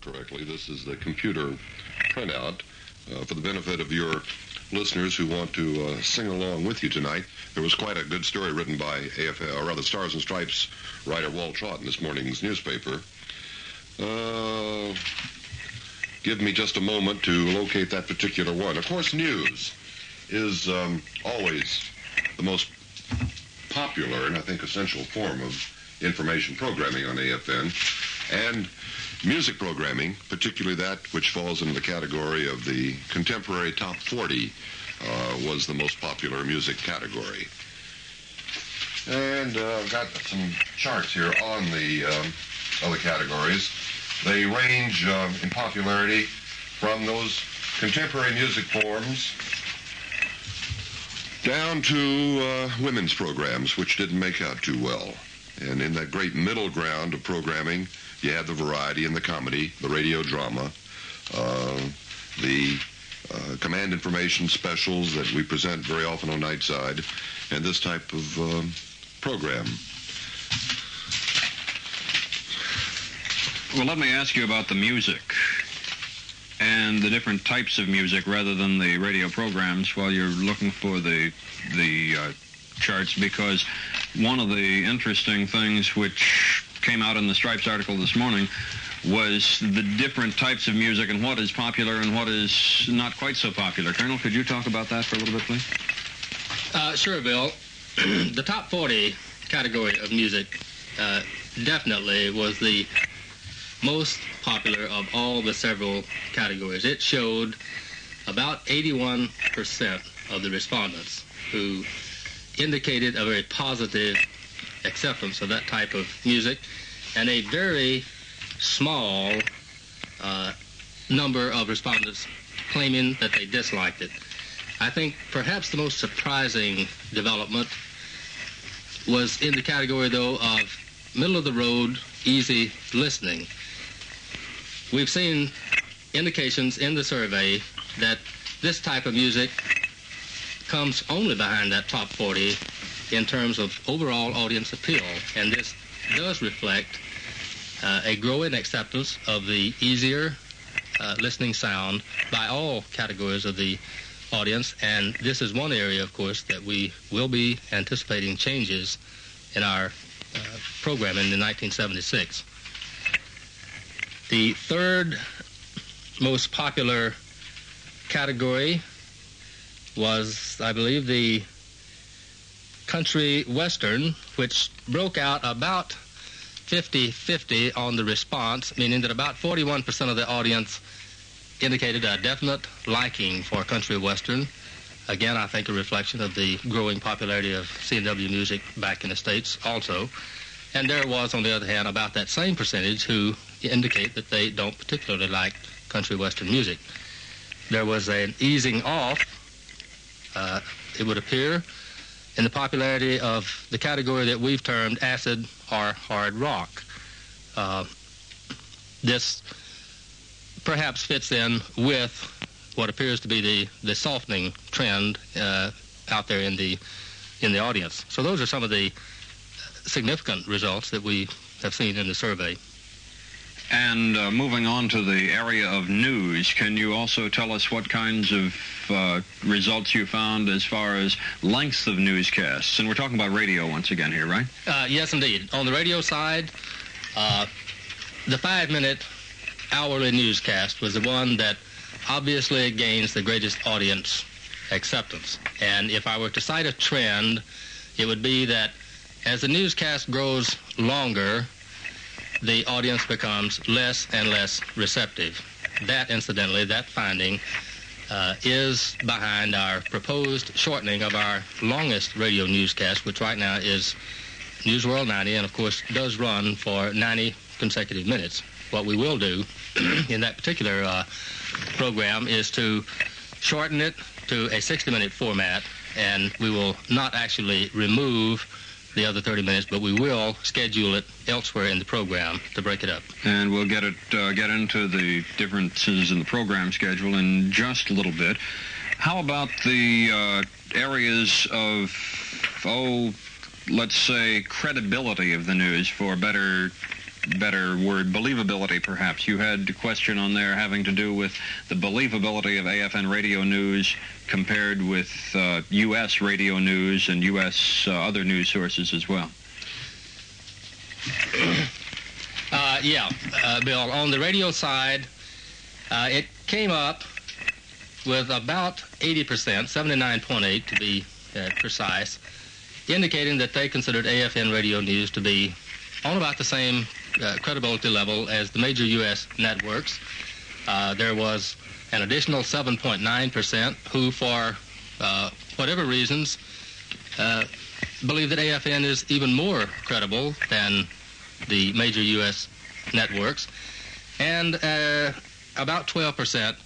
correctly, this is the computer printout for the benefit of your listeners who want to sing along with you tonight. There was quite a good story written by AFN, or rather Stars and Stripes writer Walt Trott in this morning's newspaper. Give me just a moment to locate that particular one. Of course, news is always the most popular and I think essential form of information programming on AFN, and music programming, particularly that which falls into the category of the contemporary top 40, was the most popular music category. And I've got some charts here on the other categories. They range in popularity from those contemporary music forms down to women's programs, which didn't make out too well. And in that great middle ground of programming, you had the variety and the comedy, the radio drama, the command information specials that we present very often on Nightside, and this type of program. Well, let me ask you about the music and the different types of music rather than the radio programs while you're looking for the charts, because one of the interesting things which came out in the Stripes article this morning was the different types of music and what is popular and what is not quite so popular. Colonel, could you talk about that for a little bit, please? Sure, Bill. The top 40 category of music definitely was the most popular of all the several categories. It showed about 81% of the respondents who indicated a very positive acceptance of that type of music, and a very small number of respondents claiming that they disliked it. I think perhaps the most surprising development was in the category, though, of middle-of-the-road, easy listening. We've seen indications in the survey that this type of music comes only behind that top 40 in terms of overall audience appeal, and this does reflect a growing acceptance of the easier listening sound by all categories of the audience, and this is one area, of course, that we will be anticipating changes in our programming in 1976. The third most popular category was, I believe, the country western, which broke out about 50-50 on the response, meaning that about 41% of the audience indicated a definite liking for country western. Again, I think a reflection of the growing popularity of C&W music back in the States also. And there was, on the other hand, about that same percentage who indicate that they don't particularly like country western music. There was an easing off, it would appear, in the popularity of the category that we've termed acid or hard rock. This perhaps fits in with what appears to be the softening trend out there in the audience. So those are some of the significant results that we have seen in the survey. And moving on to the area of news, can you also tell us what kinds of results you found as far as lengths of newscasts? And we're talking about radio once again here, right? Yes, indeed. On the radio side, the 5-minute hourly newscast was the one that obviously gains the greatest audience acceptance. And if I were to cite a trend, it would be that as the newscast grows longer, the audience becomes less and less receptive. That, incidentally, that finding is behind our proposed shortening of our longest radio newscast, which right now is News World 90, and of course does run for 90 consecutive minutes. What we will do in that particular program is to shorten it to a 60-minute format, and we will not actually remove the other 30 minutes, but we will schedule it elsewhere in the program to break it up. And we'll get into the differences in the program schedule in just a little bit. How about the areas of, let's say, credibility of the news, for better better word, believability perhaps. You had a question on there having to do with the believability of AFN radio news compared with U.S. radio news and U.S. Other news sources as well. Bill, on the radio side, it came up with about 80%, 79.8 to be precise, indicating that they considered AFN radio news to be on about the same credibility level as the major U.S. networks. There was an additional 7.9% who, for whatever reasons, believe that AFN is even more credible than the major U.S. networks, and about 12%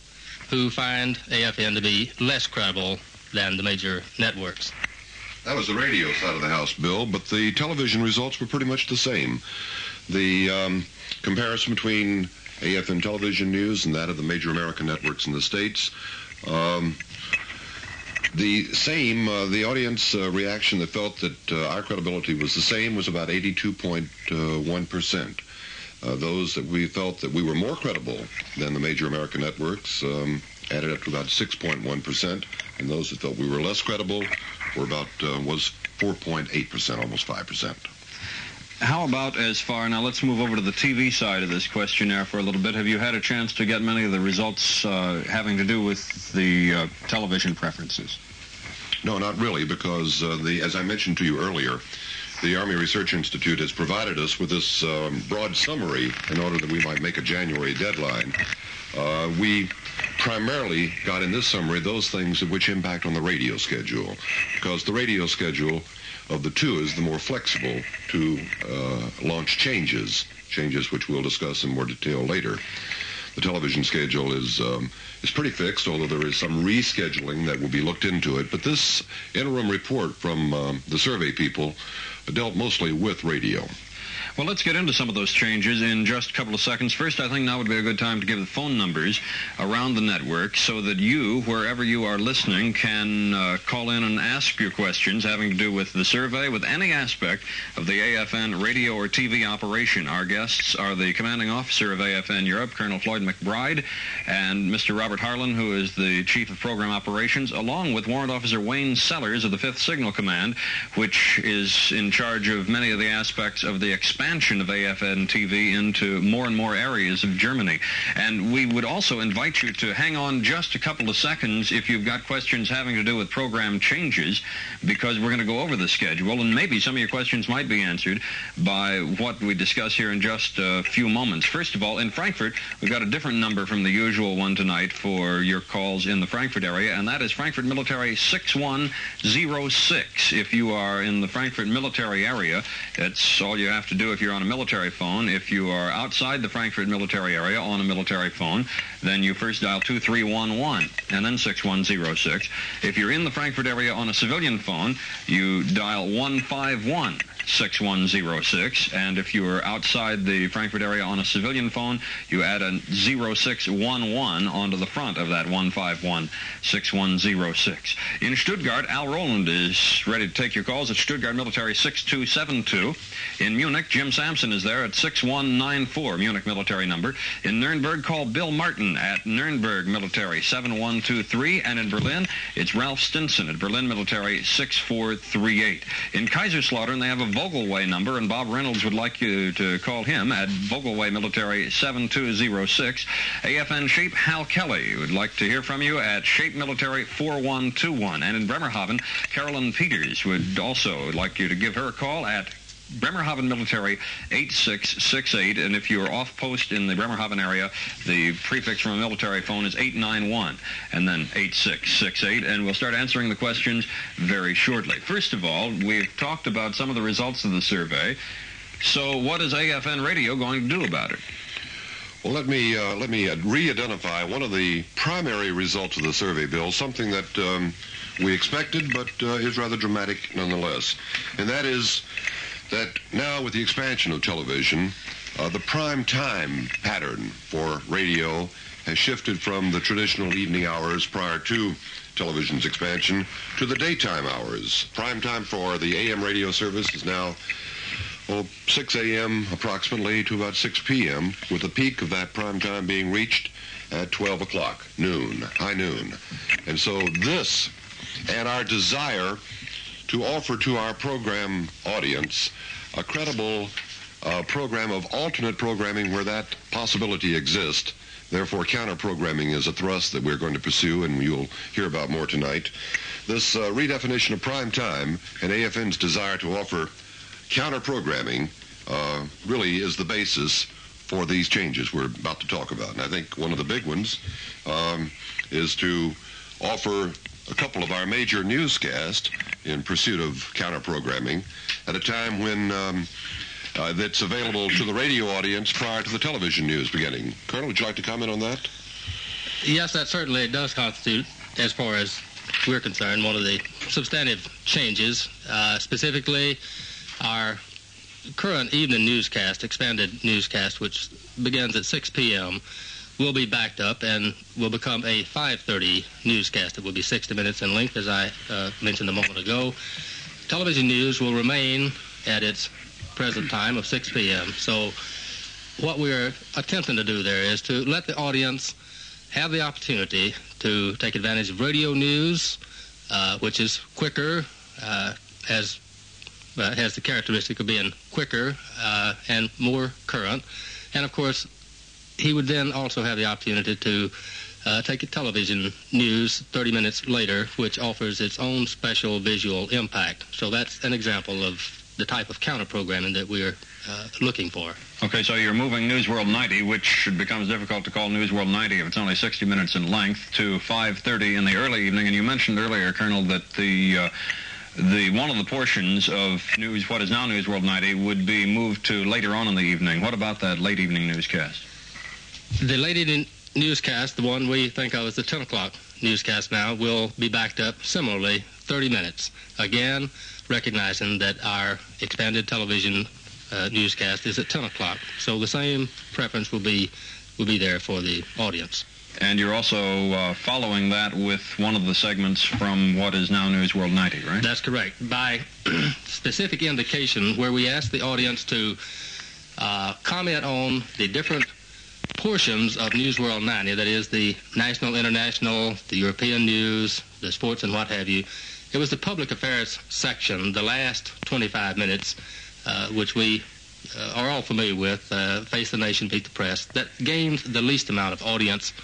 who find AFN to be less credible than the major networks. That was the radio side of the house, Bill, but the television results were pretty much the same. The comparison between AFN television news and that of the major American networks in the States, the same, the audience reaction that felt that our credibility was the same was about 82.1%. Those that we felt that we were more credible than the major American networks added up to about 6.1%, and those that felt we were less credible were about was 4.8%, almost 5%. How about as far, now let's move over to the TV side of this questionnaire for a little bit. Have you had a chance to get many of the results having to do with the television preferences? No, not really, because as I mentioned to you earlier, the Army Research Institute has provided us with this broad summary in order that we might make a January deadline. We primarily got in this summary those things which impact on the radio schedule, because the radio schedule of the two is the more flexible to launch changes which we'll discuss in more detail later. The television schedule is pretty fixed, although there is some rescheduling that will be looked into it. But this interim report from the survey people dealt mostly with radio. Well, let's get into some of those changes in just a couple of seconds. First, I think now would be a good time to give the phone numbers around the network so that you, wherever you are listening, can call in and ask your questions having to do with the survey, with any aspect of the AFN radio or TV operation. Our guests are the commanding officer of AFN Europe, Colonel Floyd McBride, and Mr. Robert Harlan, who is the chief of program operations, along with Warrant Officer Wayne Sellers of the 5th Signal Command, which is in charge of many of the aspects of the expansion of AFN TV into more and more areas of Germany. And we would also invite you to hang on just a couple of seconds if you've got questions having to do with program changes, because we're going to go over the schedule, and maybe some of your questions might be answered by what we discuss here in just a few moments. First of all, in Frankfurt, we've got a different number from the usual one tonight for your calls in the Frankfurt area, and that is Frankfurt Military 6106. If you are in the Frankfurt military area, that's all you have to do if you're on a military phone. If you are outside the Frankfurt military area on a military phone, then you first dial 2311 and then 6106. If you're in the Frankfurt area on a civilian phone, you dial 151 6106, and if you are outside the Frankfurt area on a civilian phone, you add a 0611 onto the front of that 151 6106. In Stuttgart, Al Roland is ready to take your calls at Stuttgart Military 6272. In Munich, Jim Sampson is there at 6194, Munich military number. In Nuremberg, call Bill Martin at Nuremberg Military 7123, and in Berlin, it's Ralph Stinson at Berlin Military 6438. In Kaiserslautern, they have a Vogelway number, and Bob Reynolds would like you to call him at Vogelway Military 7206. AFN Shape, Hal Kelly would like to hear from you at Shape Military 4121. And in Bremerhaven, Carolyn Peters would also like you to give her a call at Bremerhaven Military 8668, and if you're off post in the Bremerhaven area, the prefix from a military phone is 891 and then 8668, and we'll start answering the questions very shortly. First of all, we've talked about some of the results of the survey. So what is AFN Radio going to do about it? Well, let me re-identify one of the primary results of the survey, Bill, something that we expected but is rather dramatic nonetheless, and that is that now with the expansion of television, the prime time pattern for radio has shifted from the traditional evening hours prior to television's expansion to the daytime hours. Prime time for the AM radio service is now 6 a.m. approximately to about 6 p.m., with the peak of that prime time being reached at 12 o'clock, noon, high noon. And so this and our desire to offer to our program audience a credible program of alternate programming where that possibility exists. Therefore, counter-programming is a thrust that we're going to pursue, and you'll hear about more tonight. This redefinition of prime time and AFN's desire to offer counter-programming really is the basis for these changes we're about to talk about. And I think one of the big ones is to offer a couple of our major newscasts in pursuit of counter-programming at a time when that's available to the radio audience prior to the television news beginning. Colonel, would you like to comment on that? Yes, that certainly does constitute, as far as we're concerned, one of the substantive changes. Specifically, our current evening newscast, expanded newscast, which begins at 6 p.m., will be backed up and will become a 5:30 newscast. It will be 60 minutes in length, as I mentioned a moment ago. Television news will remain at its present time of 6 p.m. So what we're attempting to do there is to let the audience have the opportunity to take advantage of radio news, which is quicker, has the characteristic of being quicker and more current. And, of course, he would then also have the opportunity to take a television news 30 minutes later, which offers its own special visual impact. So that's an example of the type of counter-programming that we're looking for. Okay, so you're moving News World 90, which becomes difficult to call News World 90 if it's only 60 minutes in length, to 5:30 in the early evening. And you mentioned earlier, Colonel, that the one of the portions of what is now News World 90 would be moved to later on in the evening. What about that late evening newscast? The late evening newscast, the one we think of as the 10 o'clock newscast now, will be backed up similarly 30 minutes. Again, recognizing that our expanded television newscast is at 10 o'clock. So the same preference will be there for the audience. And you're also following that with one of the segments from what is now News World 90, right? That's correct. By specific indication where we ask the audience to comment on the different portions of News World 90, that is the national, international, the European news, the sports and what have you. It was the public affairs section, the last 25 minutes, which we are all familiar with, Face the Nation, Beat the Press, that gained the least amount of audience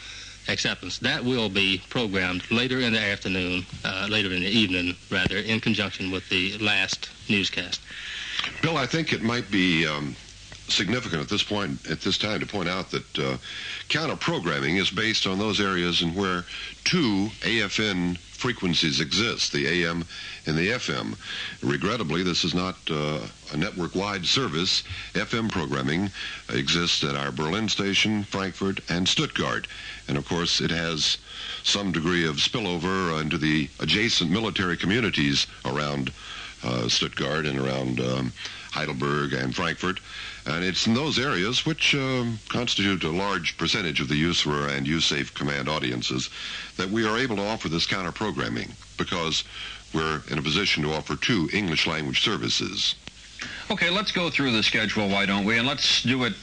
acceptance. That will be programmed later in the afternoon, later in the evening, rather, in conjunction with the last newscast. Bill, I think it might be significant at this time to point out that counter-programming is based on those areas in where two AFN frequencies exist, the AM and the FM. Regrettably, this is not a network-wide service. FM programming exists at our Berlin station, Frankfurt, and Stuttgart. And, of course, it has some degree of spillover into the adjacent military communities around Stuttgart and around Heidelberg and Frankfurt. And it's in those areas, which constitute a large percentage of the USARA and USAFE command audiences, that we are able to offer this counter-programming because we're in a position to offer two English language services. Okay, let's go through the schedule, why don't we? And let's do it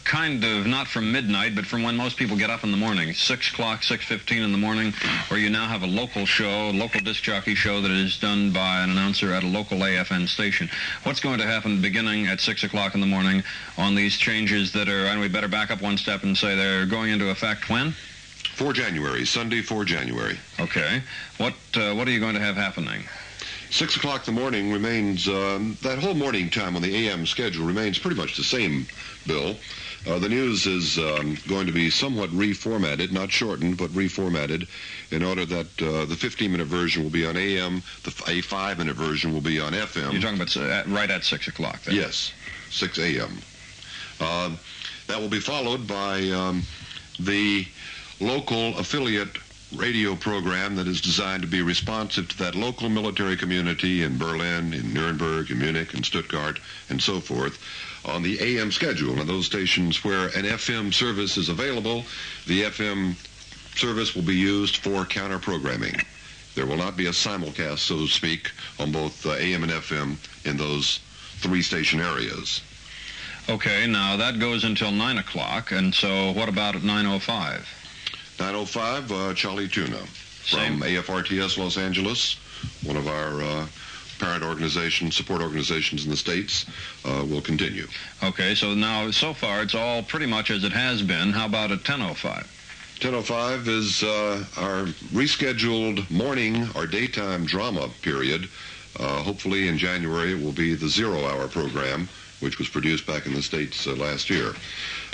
kind of not from midnight, but from when most people get up in the morning, 6 o'clock, 6:15 in the morning, where you now have a local show, local disc jockey show that is done by an announcer at a local AFN station. What's going to happen beginning at 6 o'clock in the morning on these changes that are, and we better back up one step and say they're going into effect when? 4 January, Sunday, 4 January. Okay. What are you going to have happening? 6 o'clock in the morning remains, that whole morning time on the AM schedule remains pretty much the same, Bill. The news is going to be somewhat reformatted, not shortened, but reformatted, in order that the 15-minute version will be on AM, a 5-minute version will be on FM. You're talking about right at 6 o'clock then? Yes, 6 a.m. That will be followed by the local affiliate radio program that is designed to be responsive to that local military community in Berlin, in Nuremberg, in Munich, in Stuttgart, and so forth, on the AM schedule. And those stations where an FM service is available, the FM service will be used for counter-programming. There will not be a simulcast, so to speak, on both AM and FM in those 3 station areas. Okay, now that goes until 9 o'clock, and so what about at 9:05? 9:05, Charlie Tuna Same. from AFRTS Los Angeles, one of our parent organizations, support organizations in the States, will continue. Okay, so now, so far, it's all pretty much as it has been. How about at 10:05? 10:05 is our rescheduled morning or daytime drama period. Hopefully in January it will be the 0-hour program, which was produced back in the States last year.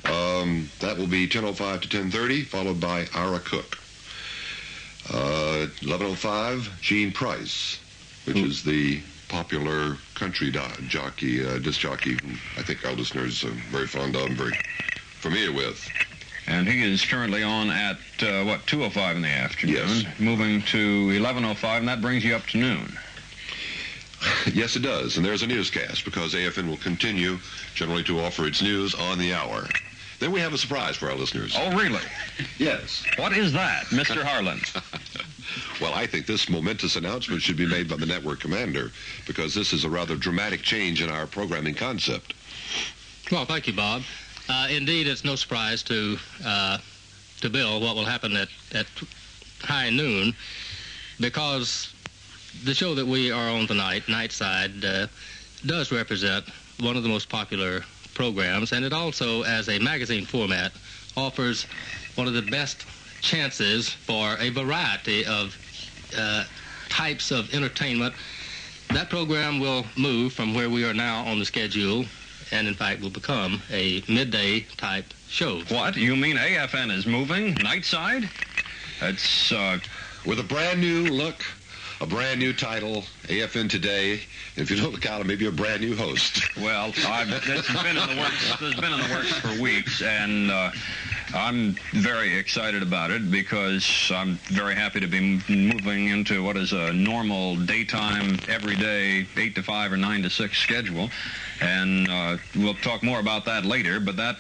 That will be 10:05 to 10:30, followed by Ira Cook. 11:05, Gene Price, which is the popular country disc jockey, whom I think our listeners are very fond of and very familiar with. And he is currently on at, 2:05 in the afternoon, Yes. moving to 11:05, and that brings you up to noon. Yes, it does. And there's a newscast because AFN will continue generally to offer its news on the hour. Then we have a surprise for our listeners. Oh, really? Yes. What is that, Mr. Harlan? Well, I think this momentous announcement should be made by the network commander because this is a rather dramatic change in our programming concept. Well, thank you, Bob. Indeed, it's no surprise to Bill what will happen at high noon, because the show that we are on tonight, Nightside, does represent one of the most popular programs, and it also, as a magazine format, offers one of the best chances for a variety of types of entertainment. That program will move from where we are now on the schedule, and in fact will become a midday type show. What? You mean AFN is moving? Nightside? That's, With a brand new look, a brand new title, AFN Today, and if you don't look out, maybe a brand new host. well, this has been in the works. This has been in the works for weeks, and I'm very excited about it because I'm very happy to be moving into what is a normal daytime, everyday 8 to 5 or 9 to 6 schedule. And we'll talk more about that later, but that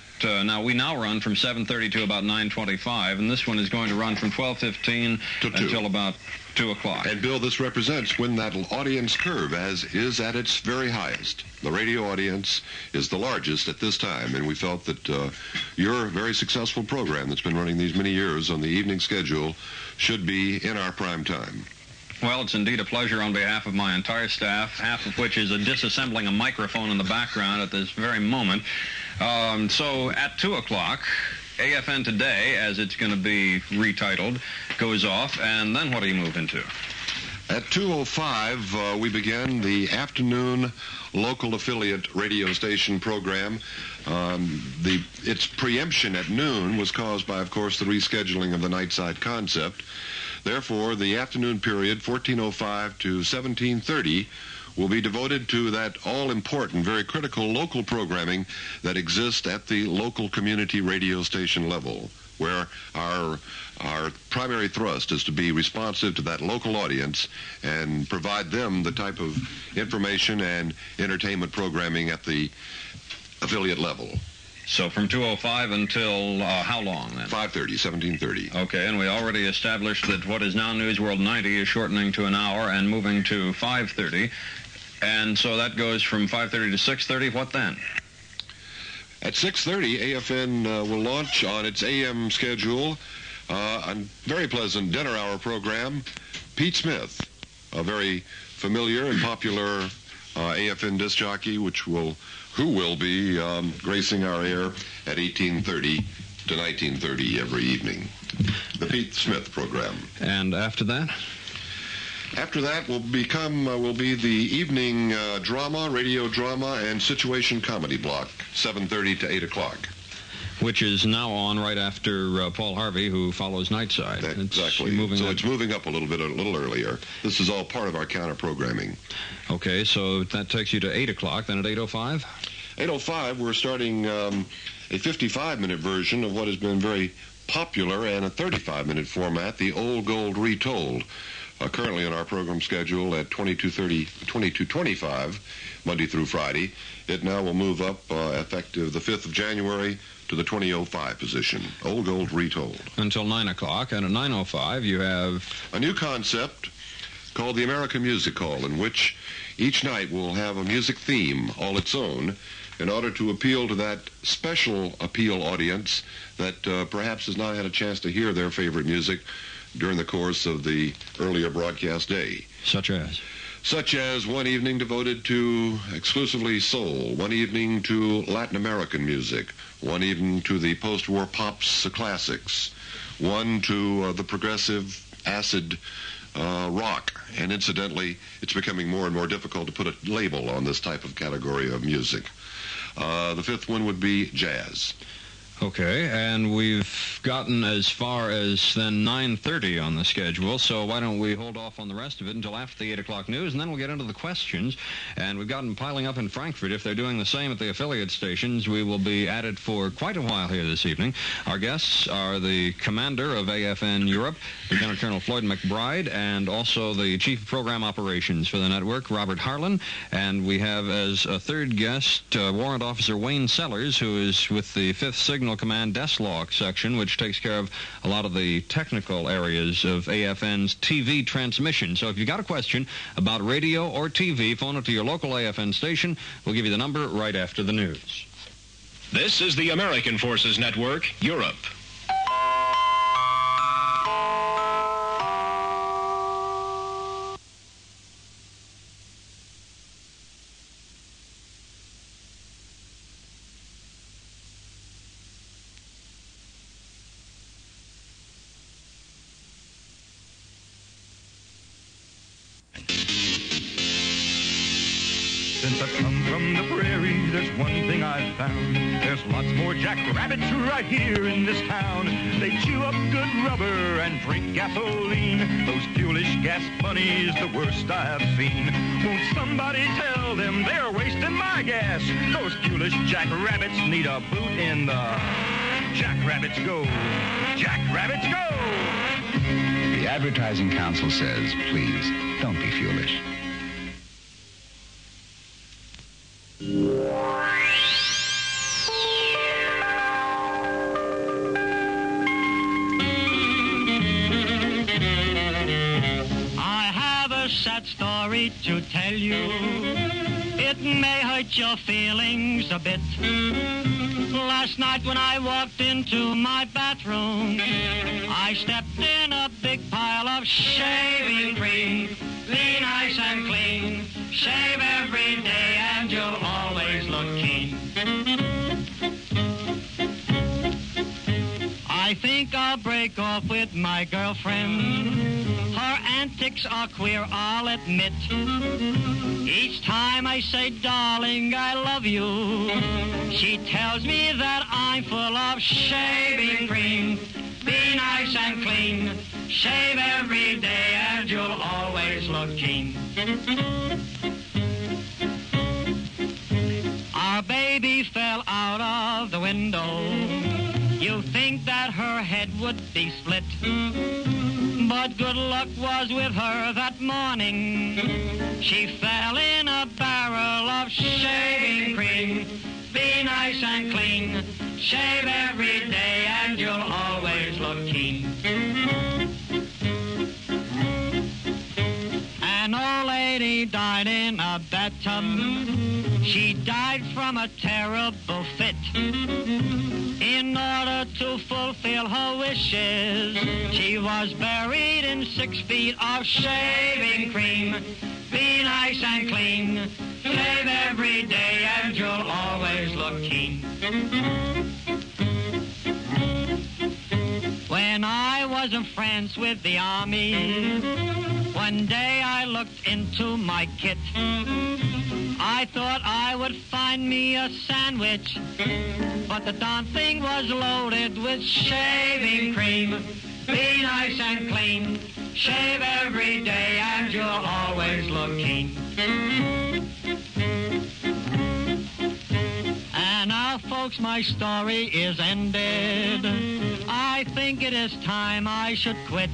we now run from 7:30 to about 9:25, and this one is going to run from 12:15 until about 2 o'clock. And Bill, this represents when that audience curve is at its very highest. The radio audience is the largest at this time, and we felt that your very successful program that's been running these many years on the evening schedule should be in our prime time. Well, it's indeed a pleasure on behalf of my entire staff, half of which is disassembling a microphone in the background at this very moment. So at 2 o'clock, AFN Today, as it's going to be retitled, goes off, and then what do you move into? At 2:05, we begin the afternoon local affiliate radio station program. Its preemption at noon was caused by, of course, the rescheduling of the Nightside concept. Therefore, the afternoon period, 14:05 to 17:30, will be devoted to that all-important, very critical local programming that exists at the local community radio station level, where our primary thrust is to be responsive to that local audience and provide them the type of information and entertainment programming at the affiliate level. So from 2:05 until how long then? 5:30, 17:30. Okay, and we already established that what is now News World 90 is shortening to an hour and moving to 5:30. And so that goes from 5:30 to 6:30. What then? At 6:30, AFN will launch on its AM schedule a very pleasant dinner hour program. Pete Smith, a very familiar and popular AFN disc jockey, who will be gracing our air at 18:30 to 19:30 every evening. The Pete Smith program. And after that? After that will be the evening drama, radio drama, and situation comedy block, 7:30 to 8 o'clock. Which is now on right after Paul Harvey, who follows Nightside. Exactly. It's moving up a little earlier. This is all part of our counter programming. Okay, so that takes you to 8 o'clock. Then at 8:05? 8:05, we're starting a 55-minute version of what has been very popular and a 35-minute format, the Old Gold Retold. Currently on our program schedule at 22:25, Monday through Friday. It now will move up effective the 5th of January to the 20:05 position. Old Gold Retold. Until 9 o'clock, and at 9:05 you have a new concept called the American Music Hall, in which Each night will have a music theme all its own in order to appeal to that special appeal audience that perhaps has not had a chance to hear their favorite music during the course of the earlier broadcast day. Such as? Such as one evening devoted to exclusively soul, one evening to Latin American music, one evening to the post-war pops classics, one to the progressive acid rock. And incidentally, it's becoming more and more difficult to put a label on this type of category of music. The fifth one would be jazz. Okay, and we've gotten as far as then 9:30 on the schedule, so why don't we hold off on the rest of it until after the 8 o'clock news, and then we'll get into the questions. And we've got them piling up in Frankfurt. If they're doing the same at the affiliate stations, we will be at it for quite a while here this evening. Our guests are the commander of AFN Europe, Lieutenant Colonel Floyd McBride, and also the Chief of Program Operations for the network, Robert Harlan. And we have as a third guest Warrant Officer Wayne Sellers, who is with the 5th Signal Command Desk Log section, which takes care of a lot of the technical areas of AFN's TV transmission. So if you've got a question about radio or TV, phone it to your local AFN station. We'll give you the number right after the news. This is the American Forces Network, Europe. Since I've come from the prairie, there's one thing I've found. There's lots more jackrabbits right here in this town. They chew up good rubber and drink gasoline. Those fuelish gas bunnies, the worst I've seen. Won't somebody tell them they're wasting my gas? Those fuelish jackrabbits need a boot in the... Jackrabbits go! Jackrabbits go! The Advertising Council says, please, don't be foolish. I have a sad story to tell you. It may hurt your feelings a bit. Last night when I walked into my bathroom, I stepped in a big pile of shaving cream. Be nice and clean. Shave every day and you'll always look keen. I think I'll break off with my girlfriend. Her antics are queer, I'll admit. Each time I say, darling, I love you, she tells me that I'm full of shaving cream. Be nice and clean. Shave every day and you'll always look keen. Our baby fell out of the window. You think that her head would be split. But good luck was with her that morning. She fell in a barrel of shaving cream. Be nice and clean. Shave every day and you'll always look keen. An old lady died in a bathtub. She died from a terrible fit. In order to fulfill her wishes, she was buried in 6 feet of shaving cream. Be nice and clean. Shave every day and you'll always look keen. When I was in France with the army, one day I looked into my kit. I thought I would find me a sandwich, but the darn thing was loaded with shaving cream. Be nice and clean. Shave every day and you'll always look keen. And now, folks, my story is ended. I think it is time I should quit.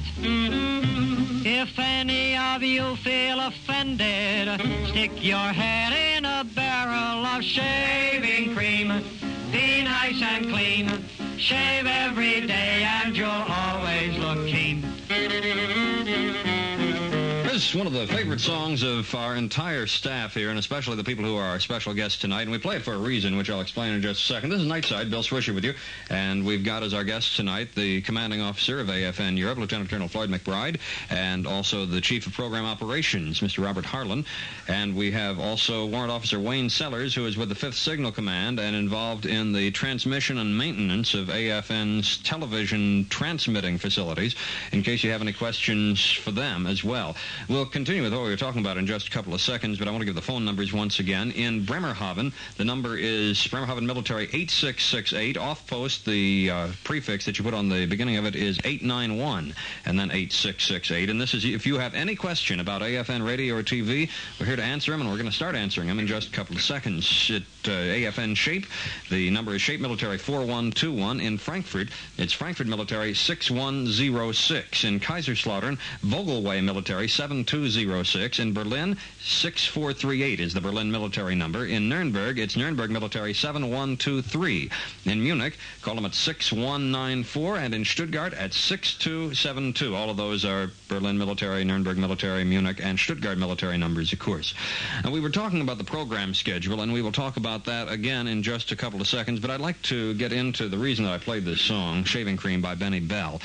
If any of you feel offended, stick your head in a barrel of shaving cream. Be nice and clean. Shave every day and you'll always look keen. This It's one of the favorite songs of our entire staff here, and especially the people who are our special guests tonight. And we play it for a reason, which I'll explain in just a second. This is Nightside, Bill Swisher with you. And we've got as our guest tonight the commanding officer of AFN Europe, Lieutenant Colonel Floyd McBride, and also the Chief of Program Operations, Mr. Robert Harlan. And we have also Warrant Officer Wayne Sellers, who is with the 5th Signal Command and involved in the transmission and maintenance of AFN's television transmitting facilities, in case you have any questions for them as well. We'll continue with what we were talking about in just a couple of seconds, but I want to give the phone numbers once again. In Bremerhaven, the number is Bremerhaven Military 8668. Off post, the prefix that you put on the beginning of it is 891, and then 8668. And this is if you have any question about AFN radio or TV, we're here to answer them, and we're going to start answering them in just a couple of seconds. At AFN Shape, the number is Shape Military 4121. In Frankfurt, it's Frankfurt Military 6106. In Kaiserslautern, Vogelway Military 7206. In Berlin, 6438 is the Berlin military number. In Nuremberg, it's Nuremberg Military 7123. In Munich, call them at 6194, and in Stuttgart at 6272. All of those are Berlin military, Nuremberg military, Munich, and Stuttgart military numbers, of course. And we were talking about the program schedule, and we will talk about that again in just a couple of seconds, but I'd like to get into the reason that I played this song, Shaving Cream by Benny Bell,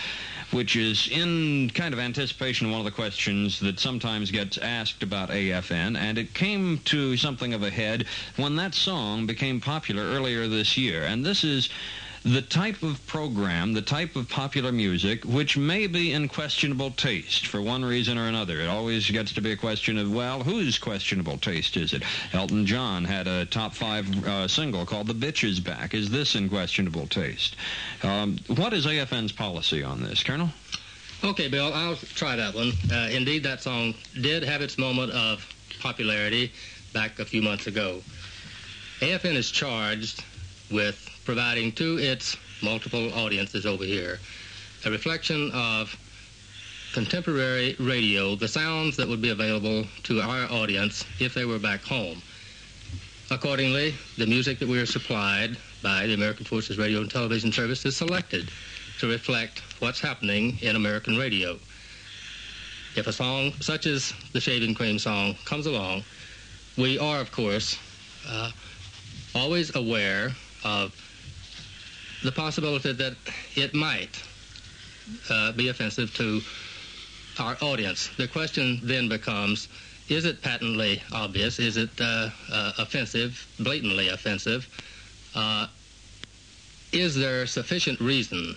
which is in kind of anticipation of one of the questions that sometimes gets asked about AFN, and it came to something of a head when that song became popular earlier this year. And this is the type of program, the type of popular music, which may be in questionable taste for one reason or another. It always gets to be a question of, well, whose questionable taste is it? Elton John had a top 5 single called The Bitch Is Back. Is this in questionable taste? What is AFN's policy on this, Colonel? Okay, Bill, I'll try that one. Indeed, that song did have its moment of popularity back a few months ago. AFN is charged with providing to its multiple audiences over here a reflection of contemporary radio, the sounds that would be available to our audience if they were back home. Accordingly, the music that we are supplied by the American Forces Radio and Television Service is selected to reflect what's happening in American radio. If a song such as the Shaving Cream song comes along, we are, of course, always aware of the possibility that it might be offensive to our audience. The question then becomes, is it patently obvious? Is it offensive, blatantly offensive? Is there sufficient reason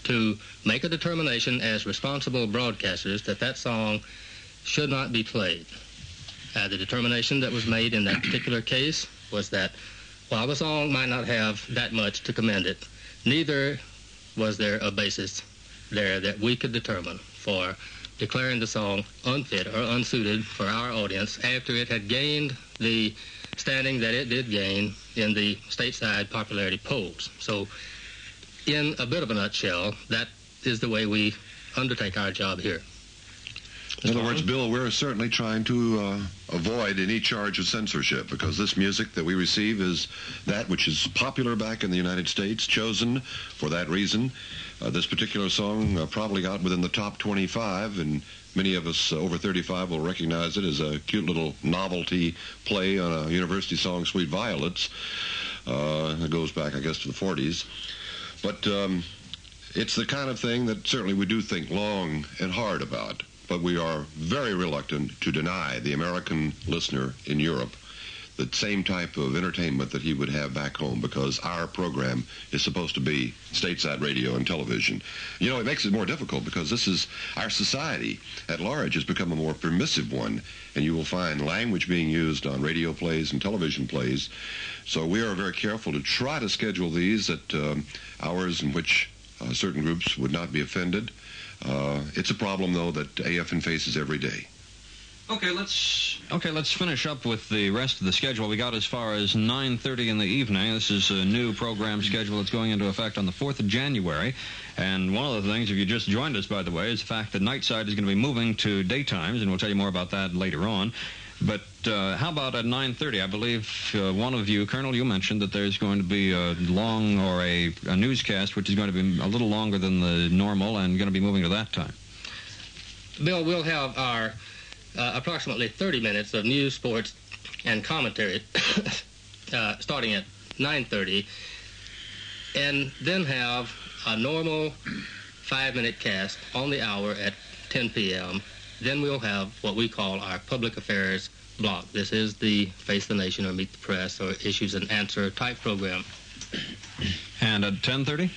to make a determination as responsible broadcasters that that song should not be played? The determination that was made in that particular case was that while the song might not have that much to commend it, neither was there a basis there that we could determine for declaring the song unfit or unsuited for our audience after it had gained the standing that it did gain in the stateside popularity polls. So, in a bit of a nutshell, that is the way we undertake our job here. In other words, Bill, we're certainly trying to avoid any charge of censorship, because this music that we receive is that which is popular back in the United States, chosen for that reason. This particular song probably got within the top 25, and many of us over 35 will recognize it as a cute little novelty play on a university song, Sweet Violets. It goes back, I guess, to the 40s. But it's the kind of thing that certainly we do think long and hard about. But we are very reluctant to deny the American listener in Europe the same type of entertainment that he would have back home, because our program is supposed to be stateside radio and television. You know, it makes it more difficult because this is our society at large has become a more permissive one, and you will find language being used on radio plays and television plays. So we are very careful to try to schedule these at hours in which certain groups would not be offended. It's a problem, though, that AFN faces every day. Okay, let's finish up with the rest of the schedule. We got as far as 9:30 in the evening. This is a new program schedule that's going into effect on the 4th of January. And one of the things, if you just joined us, by the way, is the fact that Nightside is going to be moving to daytimes, and we'll tell you more about that later on. But how about at 9:30? I believe one of you, Colonel, you mentioned that there's going to be a long or a newscast which is going to be a little longer than the normal and going to be moving to that time. Bill, we'll have our approximately 30 minutes of news, sports, and commentary starting at 9:30, and then have a normal 5-minute cast on the hour at 10 p.m. Then we'll have what we call our public affairs block. This is the Face the Nation or Meet the Press or Issues and Answer type program. And at 10:30?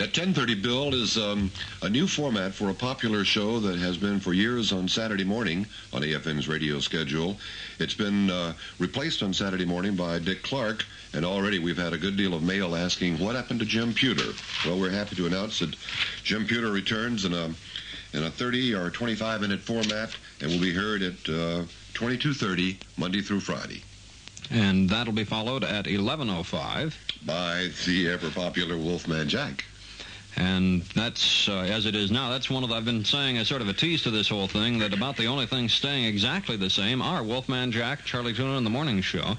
At 10:30, Bill, is a new format for a popular show that has been for years on Saturday morning on AFN's radio schedule. It's been replaced on Saturday morning by Dick Clark, and already we've had a good deal of mail asking what happened to Jim Pewter. Well, we're happy to announce that Jim Pewter returns in a 30 or 25-minute format, and will be heard at 22:30 Monday through Friday. And that'll be followed at 11:05 by the ever-popular Wolfman Jack. And that's, as it is now, that's one of, I've been saying as sort of a tease to this whole thing, that about the only things staying exactly the same are Wolfman Jack, Charlie Tuna, and the morning show.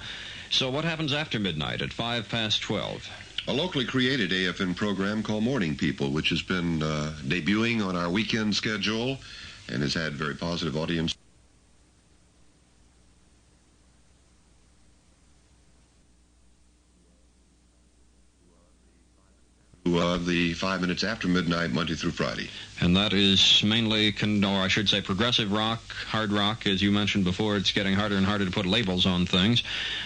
So what happens after midnight at 12:05? A locally created AFN program called Morning People, which has been debuting on our weekend schedule and has had very positive audience. The 5 minutes after midnight, Monday through Friday. And that is mainly, or I should say, progressive rock, hard rock. As you mentioned before, it's getting harder and harder to put labels on things.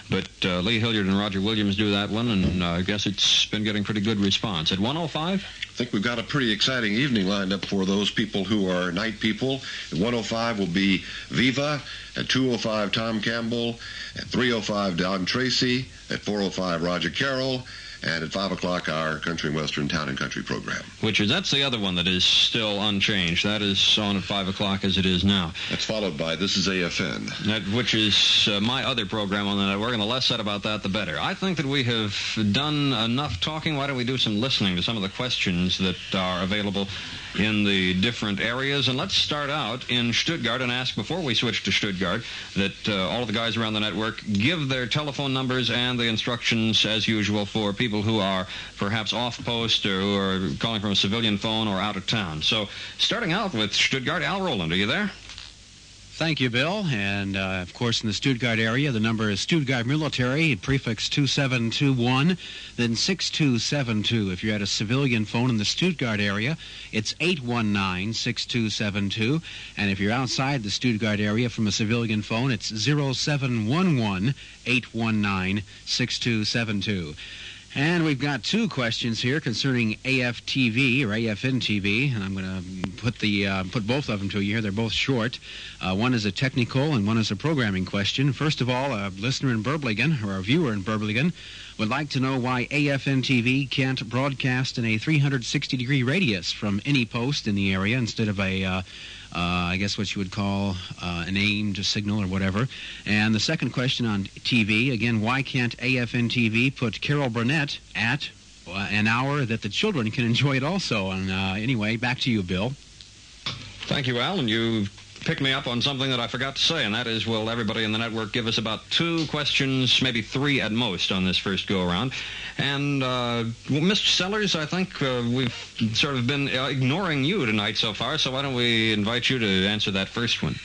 But Lee Hilliard and Roger Williams do that one, and I guess it's been getting pretty good response. At 105? I think we've got a pretty exciting evening lined up for those people who are night people. At 105 will be Viva. At 205, Tom Campbell. At 305, Don Tracy. At 405, Roger Carroll. And at 5 o'clock, our Country and Western Town and Country program. That's the other one that is still unchanged. That is on at 5 o'clock as it is now. That's followed by This is AFN. Which is my other program on the network, and the less said about that, the better. I think that we have done enough talking. Why don't we do some listening to some of the questions that are available in the different areas? And let's start out in Stuttgart and ask, before we switch to Stuttgart, that all of the guys around the network give their telephone numbers and the instructions, as usual, for people who are perhaps off-post or who are calling from a civilian phone or out of town. So, starting out with Stuttgart, Al Rowland, are you there? Thank you, Bill. And, of course, in the Stuttgart area, the number is Stuttgart Military, prefix 2721, then 6272. If you're at a civilian phone in the Stuttgart area, it's 819-6272. And if you're outside the Stuttgart area from a civilian phone, it's 0711-819-6272. And we've got two questions here concerning AFTV or AFN TV, and I'm going to put both of them to you here. They're both short. One is a technical and one is a programming question. First of all, a listener in Burblingen, or a viewer in Burblingen, would like to know why AFN TV can't broadcast in a 360-degree radius from any post in the area instead of a I guess what you would call an aimed signal or whatever. And the second question on TV, again, why can't AFN TV put Carol Burnett at an hour that the children can enjoy it also? And anyway, back to you, Bill. Thank you, Al. And you picked me up on something that I forgot to say, and that is, will everybody in the network give us about 2 questions, maybe 3 at most, on this first go-around? And, Mr. Sellers, I think we've sort of been ignoring you tonight so far, so why don't we invite you to answer that first one?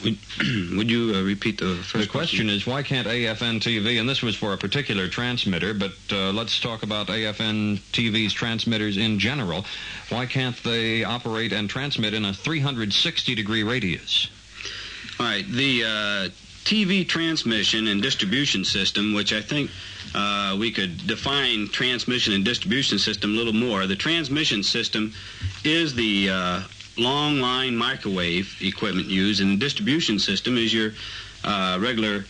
Would you repeat the first question? The question is, why can't AFN TV, and this was for a particular transmitter, but let's talk about AFN TV's transmitters in general. Why can't they operate and transmit in a 360-degree radius? All right. The TV transmission and distribution system, which I think we could define transmission and distribution system a little more. The transmission system is the long line microwave equipment used, and the distribution system is your regular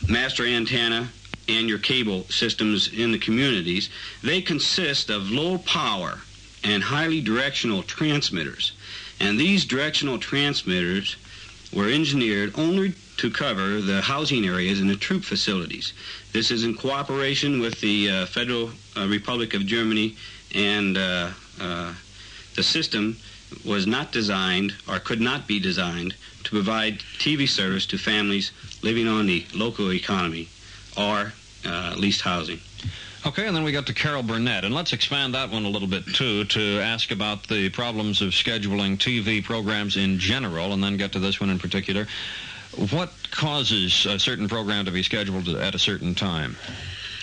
master antenna and your cable systems in the communities. They consist of low power and highly directional transmitters, and these directional transmitters were engineered only to cover the housing areas and the troop facilities. This is in cooperation with the Federal Republic of Germany, and the system was not designed, or could not be designed, to provide TV service to families living on the local economy or leased housing. Okay, and then we got to Carol Burnett, and let's expand that one a little bit, too, to ask about the problems of scheduling TV programs in general, and then get to this one in particular. What causes a certain program to be scheduled at a certain time?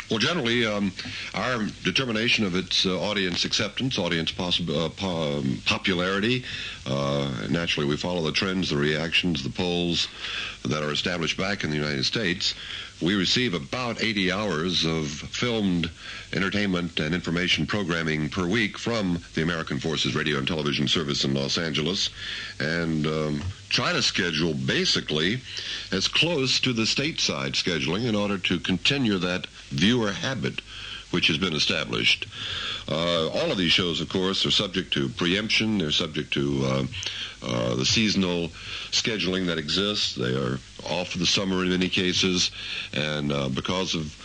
Well, generally, our determination of its audience acceptance, audience popularity, naturally we follow the trends, the reactions, the polls that are established back in the United States. We receive about 80 hours of filmed entertainment and information programming per week from the American Forces Radio and Television Service in Los Angeles, and try to schedule basically as close to the stateside scheduling in order to continue that viewer habit which has been established. All of these shows, of course, are subject to preemption. They're subject to the seasonal scheduling that exists. They are off for the summer in many cases, and because of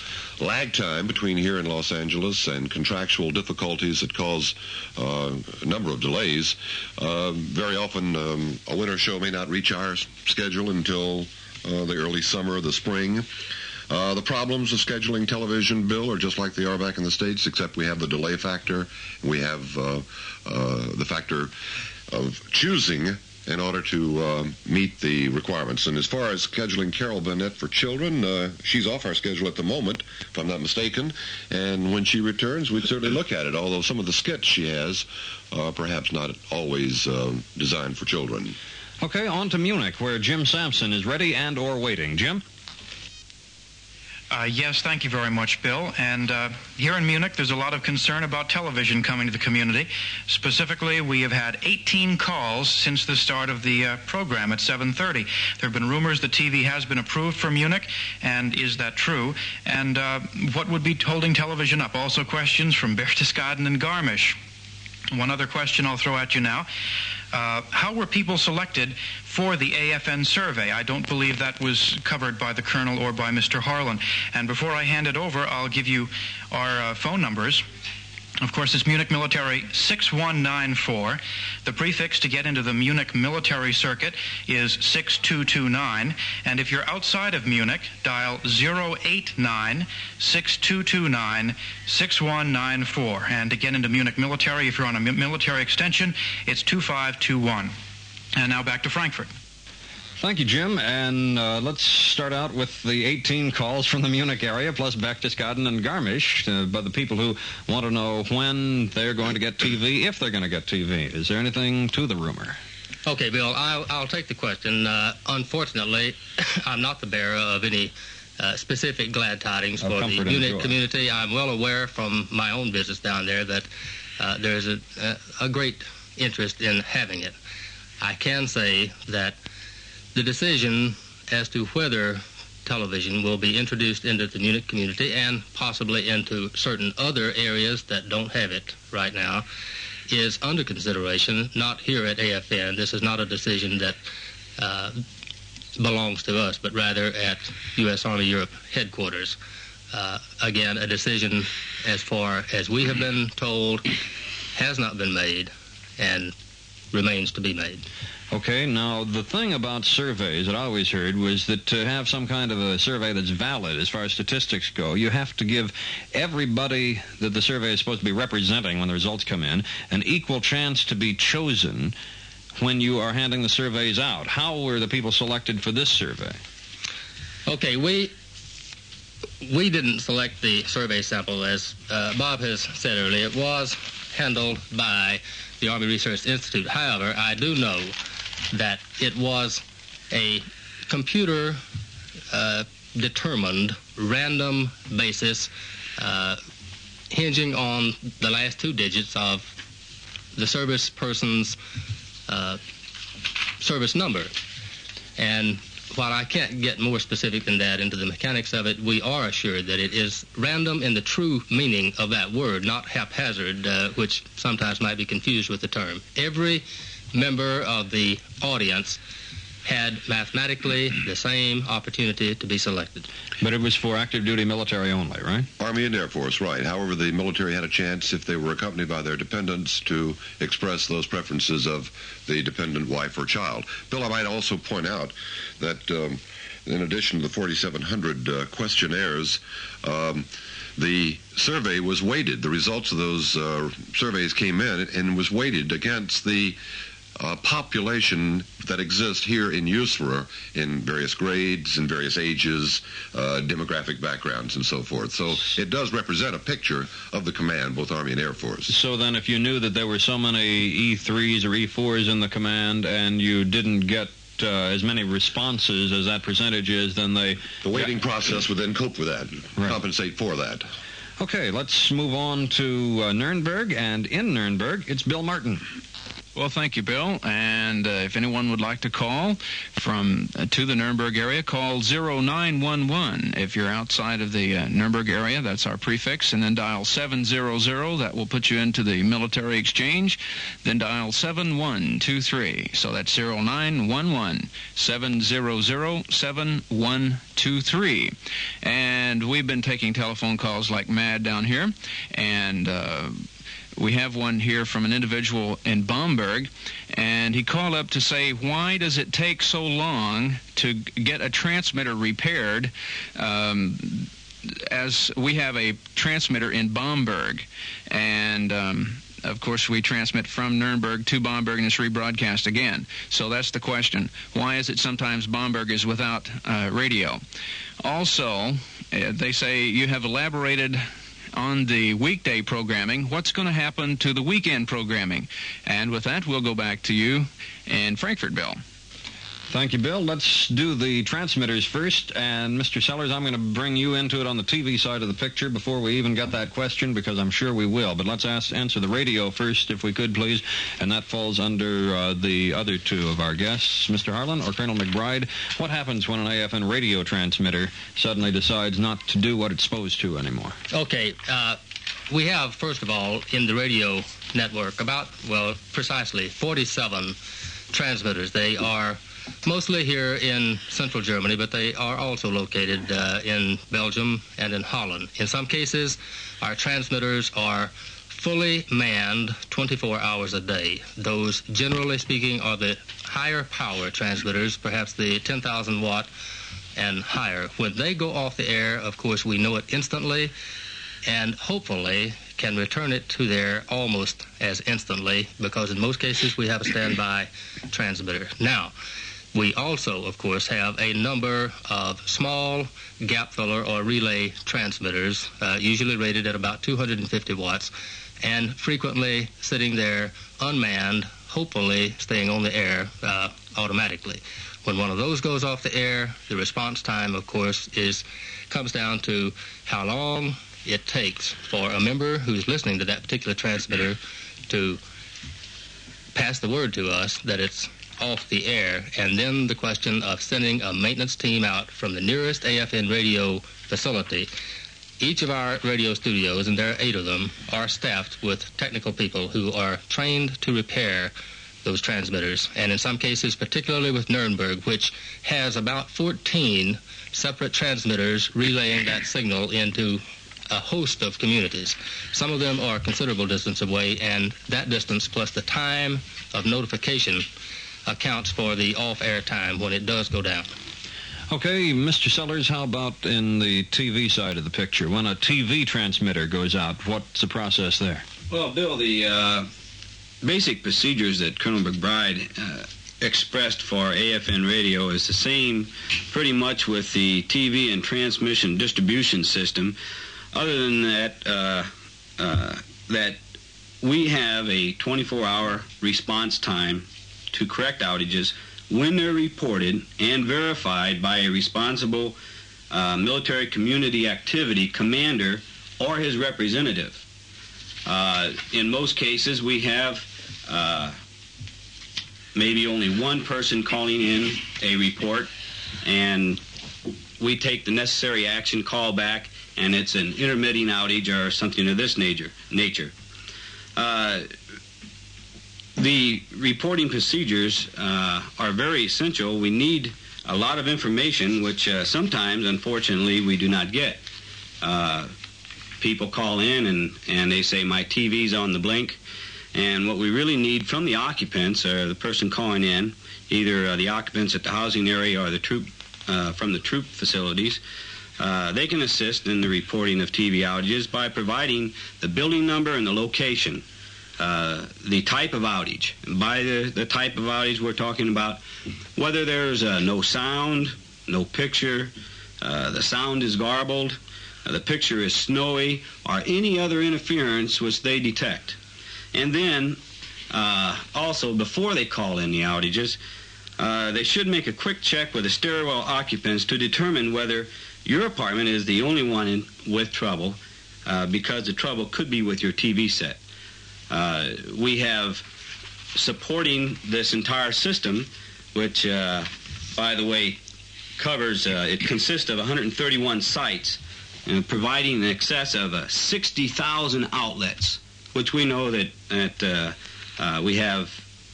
lag time between here and Los Angeles and contractual difficulties that cause a number of delays, very often a winter show may not reach our schedule until the early summer or the spring. The problems of scheduling television, Bill, are just like they are back in the States, except we have the delay factor. We have the factor of choosing in order to meet the requirements. And as far as scheduling Carol Burnett for children, she's off our schedule at the moment, if I'm not mistaken. And when she returns, we'd certainly look at it, although some of the skits she has are perhaps not always designed for children. Okay, on to Munich, where Jim Sampson is ready and or waiting. Jim? Yes, thank you very much, Bill. And here in Munich, there's a lot of concern about television coming to the community. Specifically, we have had 18 calls since the start of the program at 7:30. There have been rumors that TV has been approved for Munich, and is that true? And what would be holding television up? Also questions from Berchtesgaden and Garmisch. One other question I'll throw at you now. How were people selected for the AFN survey? I don't believe that was covered by the Colonel or by Mr. Harlan. And before I hand it over, I'll give you our phone numbers. Of course, it's Munich Military 6194. The prefix to get into the Munich Military Circuit is 6229. And if you're outside of Munich, dial 089-6229-6194. And to get into Munich Military, if you're on a military extension, it's 2521. And now back to Frankfurt. Thank you, Jim. And let's start out with the 18 calls from the Munich area, plus Berchtesgaden and Garmisch, by the people who want to know when they're going to get TV, if they're going to get TV. Is there anything to the rumor? Okay, Bill, I'll take the question. Unfortunately, I'm not the bearer of any specific glad tidings for the Munich community. I'm well aware from my own business down there that there's a great interest in having it. I can say that the decision as to whether television will be introduced into the Munich community and possibly into certain other areas that don't have it right now is under consideration, not here at AFN. This is not a decision that belongs to us, but rather at U.S. Army Europe headquarters. Again, a decision, as far as we have been told, has not been made and remains to be made. Okay, now the thing about surveys that I always heard was that to have some kind of a survey that's valid as far as statistics go, you have to give everybody that the survey is supposed to be representing when the results come in an equal chance to be chosen when you are handing the surveys out. How were the people selected for this survey? Okay, we didn't select the survey sample, as Bob has said earlier. It was handled by the Army Research Institute. However, I do know that it was a computer-determined random basis hinging on the last two digits of the service person's service number. And while I can't get more specific than that into the mechanics of it, we are assured that it is random in the true meaning of that word, not haphazard, which sometimes might be confused with the term. Every member of the audience had mathematically the same opportunity to be selected. But it was for active duty military only, right? Army and Air Force, right. However, the military had a chance, if they were accompanied by their dependents, to express those preferences of the dependent wife or child. Bill, I might also point out that in addition to the 4,700 questionnaires, the survey was weighted. The results of those surveys came in and was weighted against the population that exists here in USRA in various grades and various ages, demographic backgrounds, and so forth. So it does represent a picture of the command, both Army and Air Force. So then if you knew that there were so many E3s or E4s in the command and you didn't get as many responses as that percentage is, then the weighting process would then cope with that, compensate for that. Okay, let's move on to Nuremberg, and in Nuremberg, it's Bill Martin. Well, thank you, Bill. And if anyone would like to call from to the Nuremberg area, call 0911. If you're outside of the Nuremberg area, that's our prefix, and then dial 700. That will put you into the military exchange. Then dial 7123. So that's 0911 700 7123. And we've been taking telephone calls like mad down here, and we have one here from an individual in Bamberg, and he called up to say, why does it take so long to get a transmitter repaired, as we have a transmitter in Bamberg, and of course we transmit from Nuremberg to Bamberg and it's rebroadcast again. So that's the question. Why is it sometimes Bamberg is without radio? Also, they say you have elaborated on the weekday programming. What's going to happen to the weekend programming? And with that, we'll go back to you in Frankfurt, Bill. Thank you, Bill. Let's do the transmitters first. And Mr. Sellers, I'm going to bring you into it on the TV side of the picture before we even get that question, because I'm sure we will. But let's answer the radio first, if we could, please. And that falls under the other two of our guests, Mr. Harlan or Colonel McBride. What happens when an AFN radio transmitter suddenly decides not to do what it's supposed to anymore? Okay. We have, first of all, in the radio network about, well, precisely 47 transmitters. They are mostly here in central Germany, but they are also located in Belgium and in Holland. In some cases, our transmitters are fully manned 24 hours a day. Those, generally speaking, are the higher power transmitters, perhaps the 10,000 watt and higher. When they go off the air, of course, we know it instantly, and hopefully can return it to there almost as instantly, because in most cases we have a standby transmitter. Now, we also, of course, have a number of small gap filler or relay transmitters, usually rated at about 250 watts, and frequently sitting there unmanned, hopefully staying on the air automatically. When one of those goes off the air, the response time, of course, comes down to how long it takes for a member who's listening to that particular transmitter to pass the word to us that it's off the air, and then the question of sending a maintenance team out from the nearest AFN radio facility. Each of our radio studios, and there are 8 of them, are staffed with technical people who are trained to repair those transmitters, and in some cases, particularly with Nuremberg, which has about 14 separate transmitters relaying that signal into a host of communities. Some of them are a considerable distance away, and that distance plus the time of notification accounts for the off-air time when it does go down. Okay, Mr. Sellers, how about in the TV side of the picture? When a TV transmitter goes out, what's the process there? Well, Bill, the basic procedures that Colonel McBride expressed for AFN radio is the same pretty much with the TV and transmission distribution system, other than that, that we have a 24-hour response time to correct outages when they're reported and verified by a responsible military community activity commander or his representative. In most cases, we have maybe only one person calling in a report, and we take the necessary action, call back, and it's an intermitting outage or something of this nature. The reporting procedures are very essential. We need a lot of information, which sometimes, unfortunately, we do not get. People call in and they say, my TV's on the blink. And what we really need from the occupants, or the person calling in, either the occupants at the housing area or the troop from the troop facilities. They can assist in the reporting of TV outages by providing the building number and the location, the type of outage. By the type of outage, we're talking about whether there's no sound, no picture, the sound is garbled, the picture is snowy, or any other interference which they detect. And then, also, before they call in the outages, they should make a quick check with the stairwell occupants to determine whether your apartment is the only one with trouble, because the trouble could be with your TV set. We have supporting this entire system, which, by the way, covers, it consists of 131 sites, providing in excess of 60,000 outlets, which we know that we have,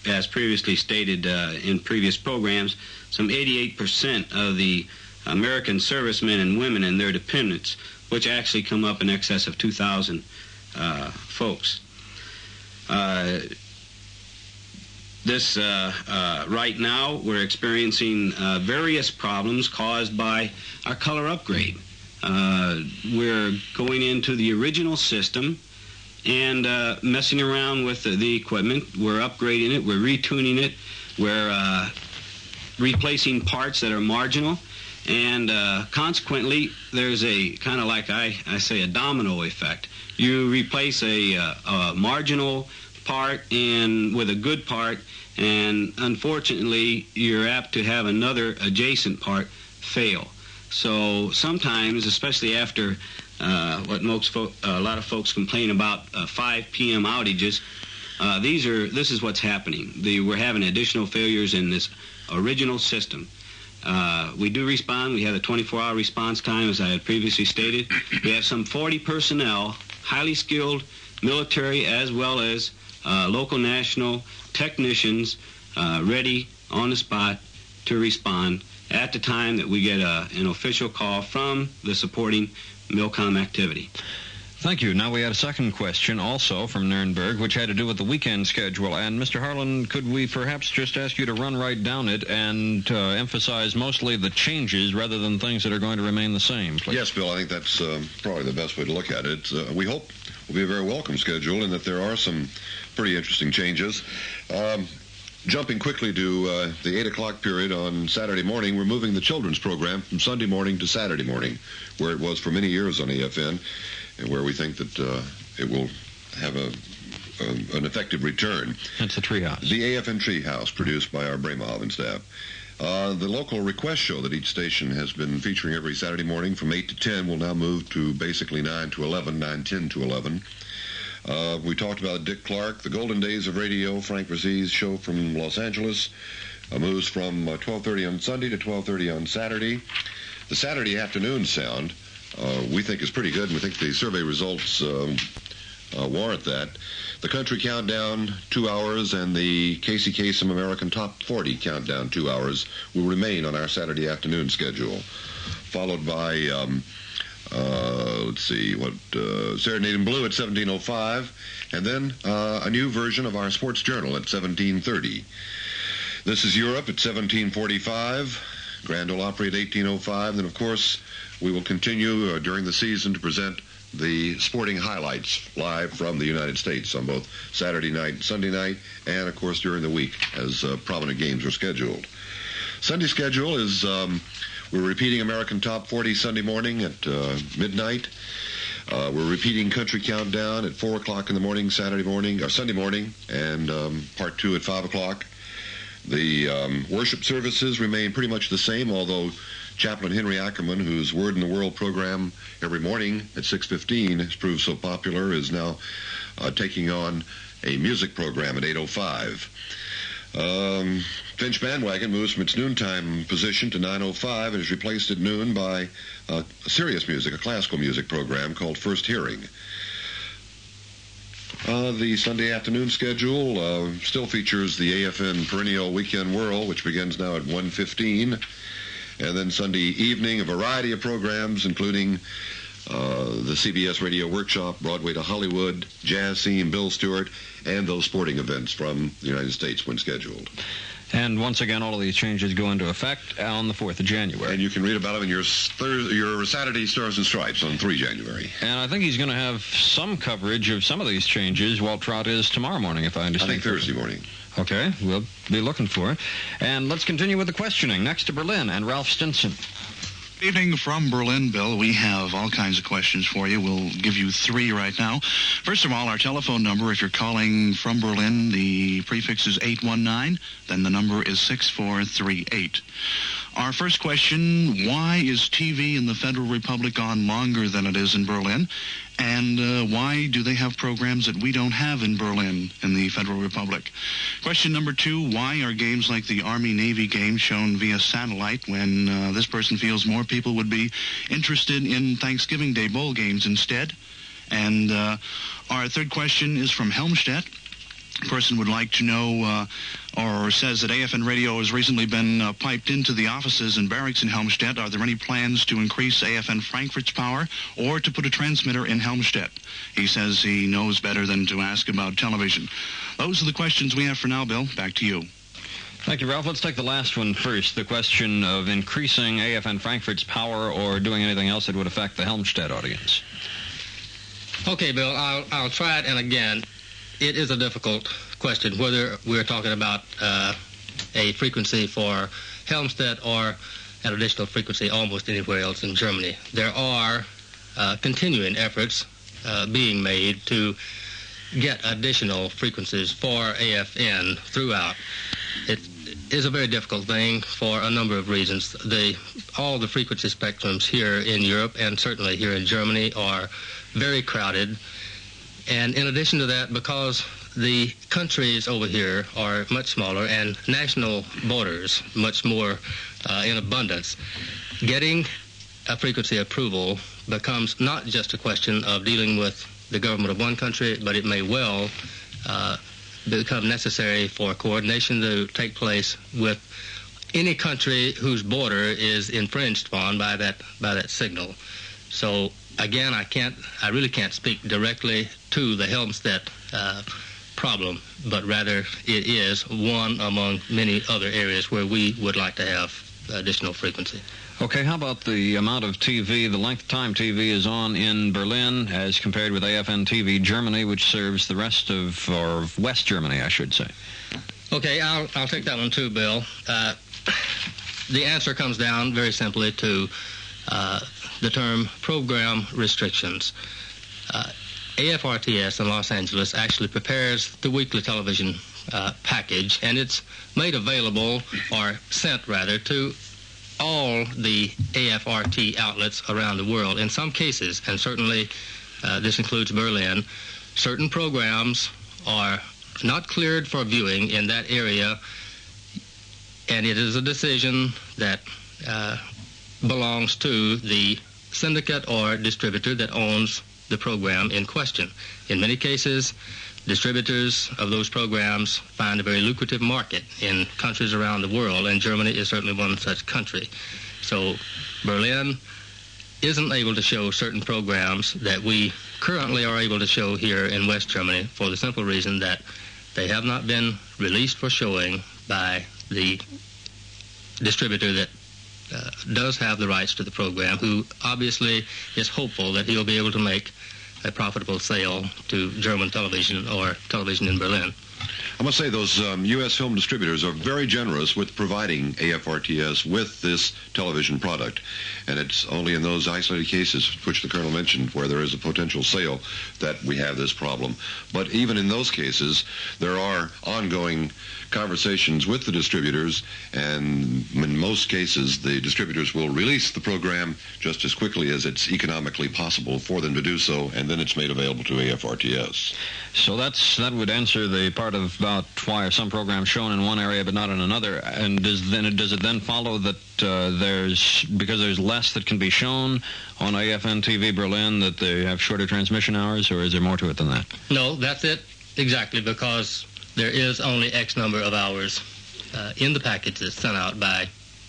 as previously stated in previous programs, some 88% of the American servicemen and women and their dependents, which actually come up in excess of 2,000 folks. Right now, we're experiencing various problems caused by our color upgrade. We're going into the original system and messing around with the equipment. We're upgrading it, we're retuning it, we're replacing parts that are marginal, and consequently, there's a kind of like I say a domino effect. You replace a marginal part and with a good part, and unfortunately, you're apt to have another adjacent part fail. So sometimes, especially after what a lot of folks complain about 5 p.m. outages, this is what's happening. We're having additional failures in this original system. We do respond. We have a 24-hour response time, as I had previously stated. We have some 40 personnel, highly skilled military as well as local national technicians ready on the spot to respond at the time that we get an official call from the supporting MILCOM activity. Thank you. Now we had a second question also from Nuremberg, which had to do with the weekend schedule. And Mr. Harlan, could we perhaps just ask you to run right down it and emphasize mostly the changes rather than things that are going to remain the same, please? Yes, Bill, I think that's probably the best way to look at it. We hope it will be a very welcome schedule and that there are some pretty interesting changes. Jumping quickly to the 8 o'clock period on Saturday morning, we're moving the children's program from Sunday morning to Saturday morning, where it was for many years on AFN, and where we think that it will have an effective return. That's the Treehouse. The AFN Treehouse, produced by our Bramov and staff. The local request show that each station has been featuring every Saturday morning from 8 to 10 will now move to basically 9 to 11, 9:10 to 11. We talked about Dick Clark, the Golden Days of Radio, Frank Brzez's show from Los Angeles, moves from 12:30 on Sunday to 12:30 on Saturday. The Saturday afternoon sound we think is pretty good, and we think the survey results warrant that. The Country Countdown, 2 hours, and the Casey Kasem American Top 40 Countdown, 2 hours, will remain on our Saturday afternoon schedule, followed by Serenade in Blue at 17:05, and then a new version of our Sports Journal at 17:30. This is Europe at 17:45, Grand Ole Opry at 18:05, and of course we will continue during the season to present the sporting highlights live from the United States on both Saturday night and Sunday night, and of course during the week as prominent games are scheduled. Sunday schedule is we're repeating American Top 40 Sunday morning at midnight. We're repeating Country Countdown at 4 o'clock in the morning, Sunday morning, and part 2 at 5 o'clock. The worship services remain pretty much the same, although Chaplain Henry Ackerman, whose Word in the World program every morning at 6:15 has proved so popular, is now taking on a music program at 8:05. Finch Bandwagon moves from its noontime position to 9:05 and is replaced at noon by serious music, a classical music program called First Hearing. The Sunday afternoon schedule still features the AFN Perennial Weekend Whirl, which begins now at 1:15. And then Sunday evening, a variety of programs, including the CBS Radio Workshop, Broadway to Hollywood, Jazz Scene, Bill Stewart, and those sporting events from the United States when scheduled. And once again, all of these changes go into effect on the 4th of January. And you can read about them in your Saturday Stars and Stripes on 3 January. And I think he's going to have some coverage of some of these changes. Walt Trout is tomorrow morning, if I understand. I think Thursday morning. Okay, we'll be looking for it. And let's continue with the questioning. Next to Berlin and Ralph Stinson. Evening from Berlin, Bill. We have all kinds of questions for you. We'll give you 3 right now. First of all, our telephone number, if you're calling from Berlin, the prefix is 819, then the number is 6438. Our first question, why is TV in the Federal Republic on longer than it is in Berlin? And why do they have programs that we don't have in Berlin in the Federal Republic? Question number 2, why are games like the Army-Navy game shown via satellite when this person feels more people would be interested in Thanksgiving Day bowl games instead? And our third question is from Helmstedt. A person would like to know or says that AFN Radio has recently been piped into the offices and barracks in Helmstedt. Are there any plans to increase AFN Frankfurt's power or to put a transmitter in Helmstedt? He says he knows better than to ask about television. Those are the questions we have for now, Bill. Back to you. Thank you, Ralph. Let's take the last one first, the question of increasing AFN Frankfurt's power or doing anything else that would affect the Helmstedt audience. Okay, Bill, I'll try it, and again, it is a difficult question, whether we're talking about a frequency for Helmstedt or an additional frequency almost anywhere else in Germany. There are continuing efforts being made to get additional frequencies for AFN throughout. It is a very difficult thing for a number of reasons. All the frequency spectrums here in Europe and certainly here in Germany are very crowded. And in addition to that, because the countries over here are much smaller and national borders much more in abundance, getting a frequency approval becomes not just a question of dealing with the government of one country, but it may well become necessary for coordination to take place with any country whose border is infringed upon by that signal. So again, I really can't speak directly to the Helmstedt problem, but rather it is one among many other areas where we would like to have additional frequency. Okay, how about the amount of TV, the length of time TV is on in Berlin as compared with AFN TV Germany, which serves the rest of, or West Germany, I should say? Okay, I'll take that one too, Bill. The answer comes down very simply to the term program restrictions. AFRTS in Los Angeles actually prepares the weekly television package, and it's made available, or sent rather, to all the AFRT outlets around the world. In some cases, and certainly this includes Berlin, certain programs are not cleared for viewing in that area, and it is a decision that belongs to the syndicate or distributor that owns the program in question. In many cases, distributors of those programs find a very lucrative market in countries around the world, and Germany is certainly one such country. So Berlin isn't able to show certain programs that we currently are able to show here in West Germany for the simple reason that they have not been released for showing by the distributor that does have the rights to the program, who obviously is hopeful that he'll be able to make a profitable sale to German television or television in Berlin. I must say those U.S. film distributors are very generous with providing AFRTS with this television product. And it's only in those isolated cases, which the Colonel mentioned, where there is a potential sale that we have this problem. But even in those cases, there are ongoing conversations with the distributors, and in most cases, the distributors will release the program just as quickly as it's economically possible for them to do so, and then it's made available to AFRTS. So that would answer the part about why are some programs shown in one area but not in another. And does it then follow that because there's less that can be shown on AFN TV Berlin, that they have shorter transmission hours, or is there more to it than that? No, that's it exactly, because there is only X number of hours in the package that's sent out by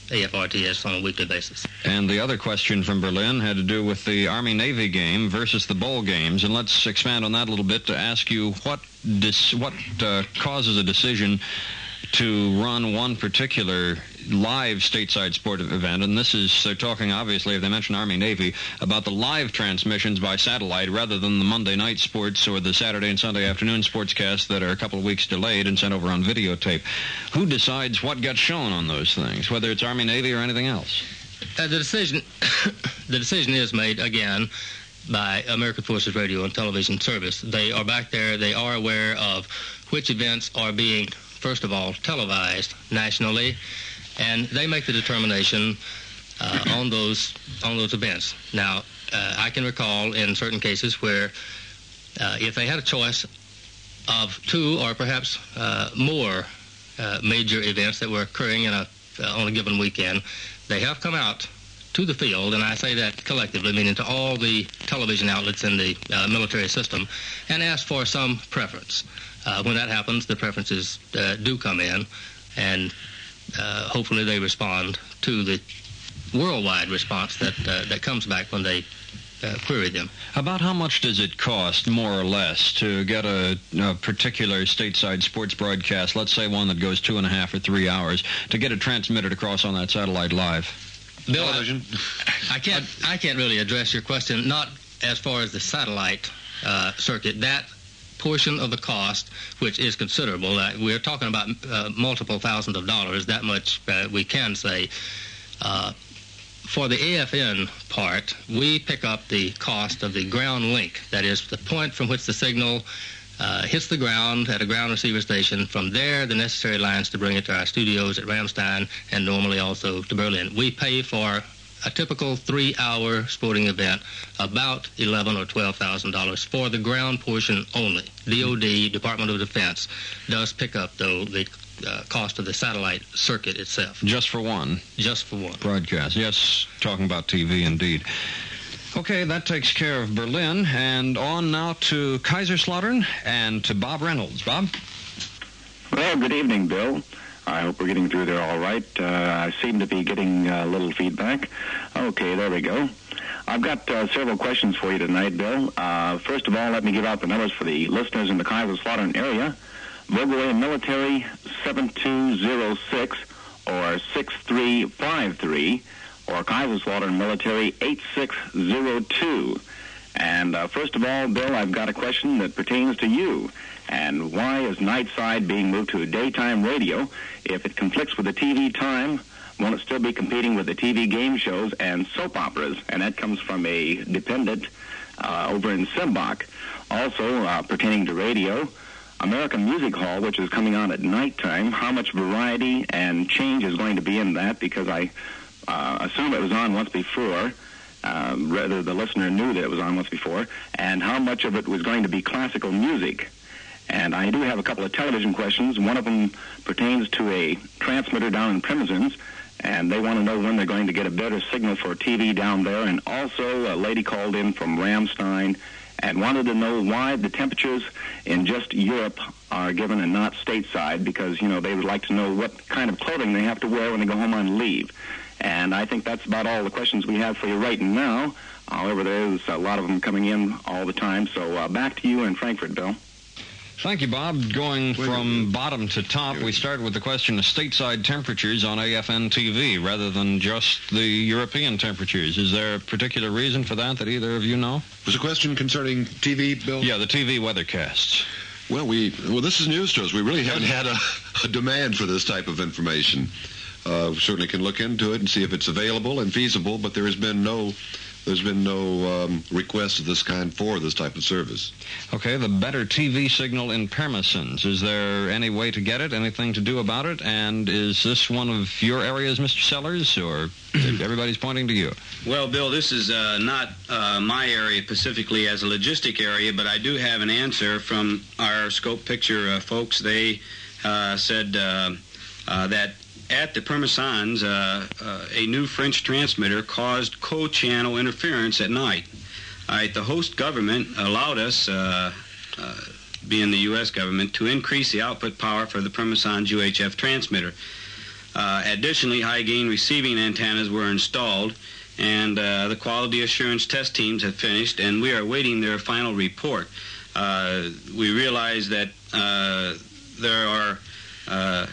AFRTS on a weekly basis. And the other question from Berlin had to do with the Army-Navy game versus the bowl games, and let's expand on that a little bit to ask you what causes a decision to run one particular live stateside sport event, and this is, they're talking, obviously, if they mention Army, Navy, about the live transmissions by satellite rather than the Monday night sports or the Saturday and Sunday afternoon sportscasts that are a couple of weeks delayed and sent over on videotape. Who decides what gets shown on those things, whether it's Army, Navy, or anything else? The decision is made, again, by American Forces Radio and Television Service. They are back there. They are aware of which events are being, first of all, televised nationally, and they make the determination on those events. Now, I can recall in certain cases where if they had a choice of two or perhaps more major events that were occurring on a given weekend, they have come out to the field, and I say that collectively, meaning to all the television outlets in the military system, and asked for some preference. When that happens, the preferences do come in, and hopefully they respond to the worldwide response that comes back when they query them. About how much does it cost, more or less, to get a particular stateside sports broadcast, let's say one that goes 2.5 or 3 hours, to get it transmitted across on that satellite live? Bill, I can't really address your question, not as far as the satellite circuit. That portion of the cost, which is considerable, we're talking about multiple thousands of dollars, that much we can say. For the AFN part, we pick up the cost of the ground link, that is the point from which the signal hits the ground at a ground receiver station. From there, the necessary lines to bring it to our studios at Ramstein and normally also to Berlin. We pay for a typical 3-hour sporting event about $11,000 or $12,000 for the ground portion only. DOD, Department of Defense, does pick up, though, the cost of the satellite circuit itself. Just for one? Just for one. Broadcast. Yes, talking about TV, indeed. Okay, that takes care of Berlin, and on now to Kaiserslautern and to Bob Reynolds. Bob? Well, good evening, Bill. I hope we're getting through there all right. I seem to be getting a little feedback. Okay, there we go. I've got several questions for you tonight, Bill. First of all, let me give out the numbers for the listeners in the Kaiserslautern area. Vogel Military 7206 or 6353. Or Kaiserslautern Military 8602. And first of all, Bill, I've got a question that pertains to you. And why is Nightside being moved to daytime radio? If it conflicts with the TV time, won't it still be competing with the TV game shows and soap operas? And that comes from a dependent over in Simbach. Also, pertaining to radio, American Music Hall, which is coming on at nighttime, how much variety and change is going to be in that? Because I assume it was on once before, rather the listener knew that it was on once before, and how much of it was going to be classical music. And I do have a couple of television questions. One of them pertains to a transmitter down in Primogens, and they want to know when they're going to get a better signal for TV down there. And also a lady called in from Ramstein and wanted to know why the temperatures in just Europe are given and not stateside, because, you know, they would like to know what kind of clothing they have to wear when they go home on leave. And I think that's about all the questions we have for you right now. However, there's a lot of them coming in all the time. So back to you in Frankfurt, Bill. Thank you, Bob. Going from bottom to top, we start with the question of stateside temperatures on AFN TV rather than just the European temperatures. Is there a particular reason for that either of you know? Was a question concerning TV, Bill? Yeah, the TV weathercasts. Well, this is news to us. We really haven't had a demand for this type of information. We certainly can look into it and see if it's available and feasible, but there's been no request of this kind for this type of service. Okay, the better TV signal in Pirmasens. Is there any way to get it? Anything to do about it? And is this one of your areas, Mr. Sellers, or everybody's pointing to you? Well, Bill, this is not my area specifically as a logistic area, but I do have an answer from our scope picture folks. They said that at the Pirmasens, a new French transmitter caused co-channel interference at night. All right, the host government allowed us, being the U.S. government, to increase the output power for the Pirmasens UHF transmitter. Additionally, high-gain receiving antennas were installed, and the quality assurance test teams have finished, and we are awaiting their final report. We realize that there are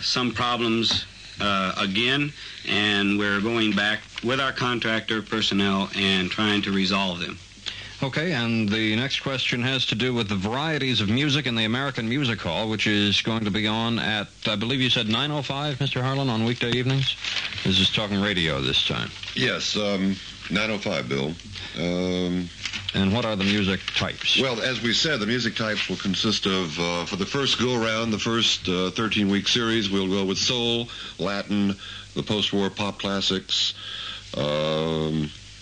some problems again, and we're going back with our contractor personnel and trying to resolve them. Okay, and the next question has to do with the varieties of music in the American Music Hall, which is going to be on at, I believe you said 9:05, Mr. Harlan, on weekday evenings? This is talking radio this time. Yes, 9:05, Bill. And what are the music types? Well, as we said, the music types will consist of, for the first go-around, the first 13-week series, we'll go with soul, Latin, the post-war pop classics,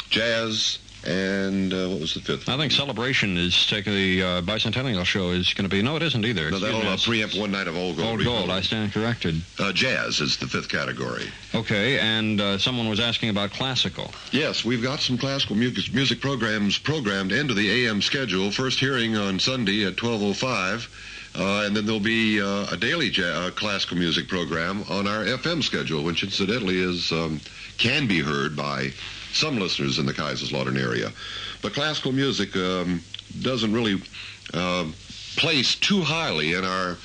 jazz, and what was the fifth? I think Celebration is taking the bicentennial show is going to be. No, it isn't either. No, that'll preempt One Night of Old Gold. Old Gold, I stand corrected. Jazz is the fifth category. Okay, and someone was asking about classical. Yes, we've got some classical music programs programmed into the AM schedule. First hearing on Sunday at 12:05. And then there'll be a daily classical music program on our FM schedule, which incidentally is can be heard by some listeners in the Kaiserslautern area. But classical music doesn't really place too highly in our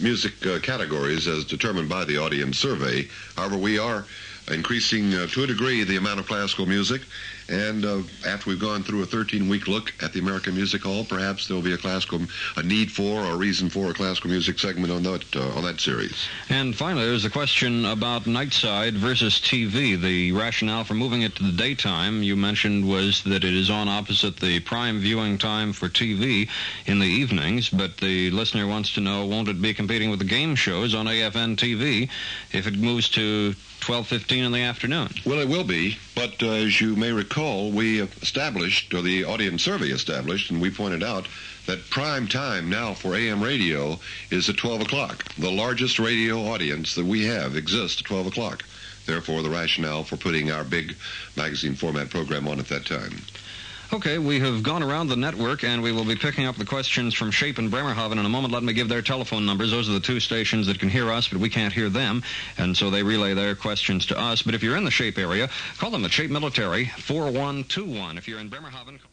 music categories as determined by the audience survey. However, we are increasing to a degree the amount of classical music, and after we've gone through a 13-week look at the American Music Hall, perhaps there'll be a need for or reason for a classical music segment on that series. And finally, there's a question about Nightside versus TV. The rationale for moving it to the daytime, you mentioned, was that it is on opposite the prime viewing time for TV in the evenings, but the listener wants to know, won't it be competing with the game shows on AFN TV if it moves to 12:15 in the afternoon? Well, it will be, but as you may recall, we established, or the audience survey established, and we pointed out that prime time now for AM radio is at 12 o'clock. The largest radio audience that we have exists at 12 o'clock. Therefore, the rationale for putting our big magazine format program on at that time. Okay, we have gone around the network, and we will be picking up the questions from Shape and Bremerhaven in a moment. Let me give their telephone numbers. Those are the two stations that can hear us, but we can't hear them, and so they relay their questions to us. But if you're in the Shape area, call them at Shape Military, 4121. If you're in Bremerhaven, call